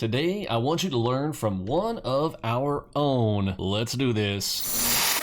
Today, I want you to learn from one of our own. Let's do this.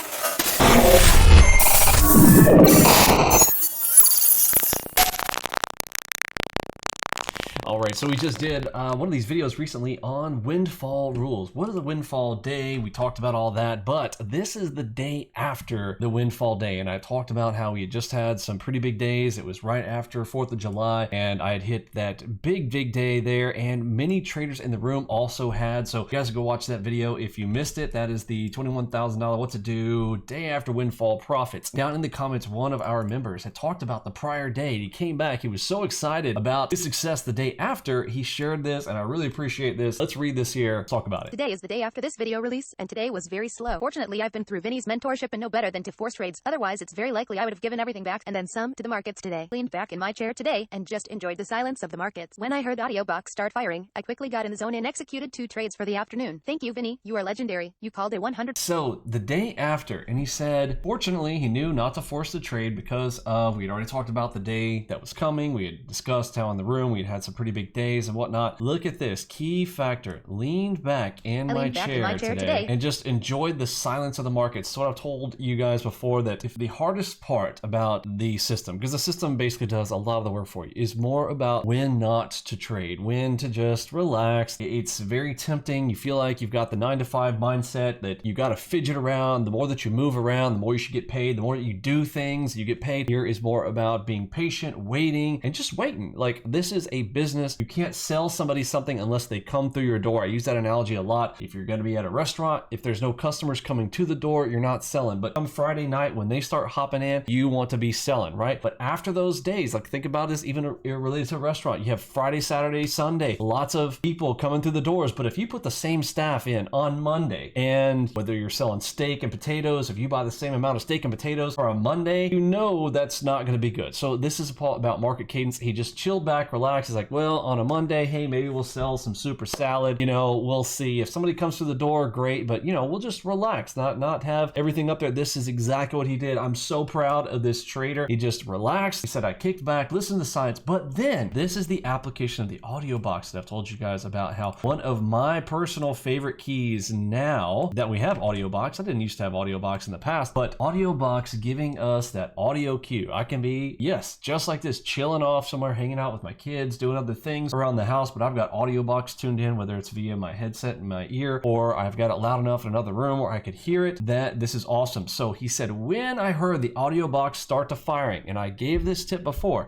All right, so we just did one of these videos recently on windfall rules. What is a windfall day? We talked about all that, but this is the day after the windfall day. And I talked about how we had just had some pretty big days. It was right after 4th of July, and I had hit that big day there, and many traders in the room also had. So you guys go watch that video if you missed it. That is the $21,000 what to do day after windfall profits. Down in the comments, one of our members had talked about the prior day. He came back, he was so excited about his success the day after. He shared this, and I really appreciate this. Let's read this here, talk about it. Today is the day after this video release, and today was very slow. Fortunately, I've been through Vinny's mentorship and know better than to force trades. Otherwise, it's very likely I would have given everything back and then some to the markets today. Leaned back in my chair today and just enjoyed the silence of the markets. When I heard the audio box start firing, I quickly got in the zone and executed 2 trades for the afternoon. Thank you, Vinny. You are legendary. You called a 100. So the day after, and he said, fortunately, he knew not to force the trade because we had already talked about the day that was coming. We had discussed how in the room we'd had some pretty big days and whatnot. Look at this key factor. Leaned back in my chair today and just enjoyed the silence of the markets. So what I've told you guys before, that if the hardest part about the system, because the system basically does a lot of the work for you, is more about when not to trade, when to just relax. It's very tempting. You feel like you've got the 9 to 5 mindset that you got to fidget around. The more that you move around, the more you should get paid. The more that you do things, you get paid. Here is more about being patient, waiting, and just waiting. Like, this is a business. You can't sell somebody something unless they come through your door. I use that analogy a lot. If you're going to be at a restaurant, if there's no customers coming to the door, you're not selling. But come Friday night, when they start hopping in, you want to be selling, right? But after those days, like, think about this even related to a restaurant. You have Friday, Saturday, Sunday, lots of people coming through the doors. But if you put the same staff in on Monday, and whether you're selling steak and potatoes, if you buy the same amount of steak and potatoes for a Monday, you know that's not going to be good. So this is about market cadence. He just chilled back, relaxed. He's like, well, on a Monday, hey, maybe we'll sell some super salad. You know, we'll see. If somebody comes through the door, great. But, you know, we'll just relax, not have everything up there. This is exactly what he did. I'm so proud of this trader. He just relaxed. He said, I kicked back, listened to the science. But then this is the application of the audio box that I've told you guys about, how one of my personal favorite keys now that we have audio box. I didn't used to have audio box in the past, but audio box giving us that audio cue. I can be, yes, just like this, chilling off somewhere, hanging out with my kids, doing other things around the house, but I've got audio box tuned in, whether it's via my headset in my ear, or I've got it loud enough in another room where I could hear it. That this is awesome. So he said, when I heard the audio box start to firing, and I gave this tip before,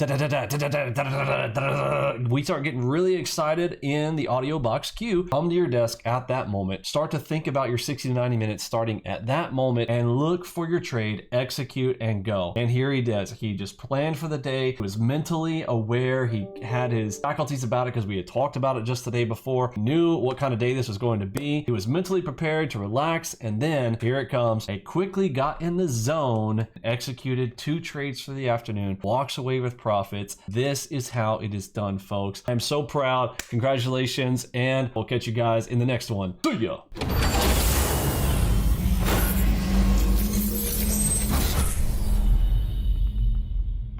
we start getting really excited in the audio box queue. Come to your desk at that moment, start to think about your 60 to 90 minutes starting at that moment, and look for your trade, execute, and go. And here he does. He just planned for the day. He was mentally aware. He had his faculties about it because we had talked about it just the day before. He knew what kind of day this was going to be. He was mentally prepared to relax, and then here it comes. He quickly got in the zone, executed 2 trades for the afternoon, walks away with profits. This is how it is done, folks. I'm so proud. Congratulations, and we'll catch you guys in the next one. See ya.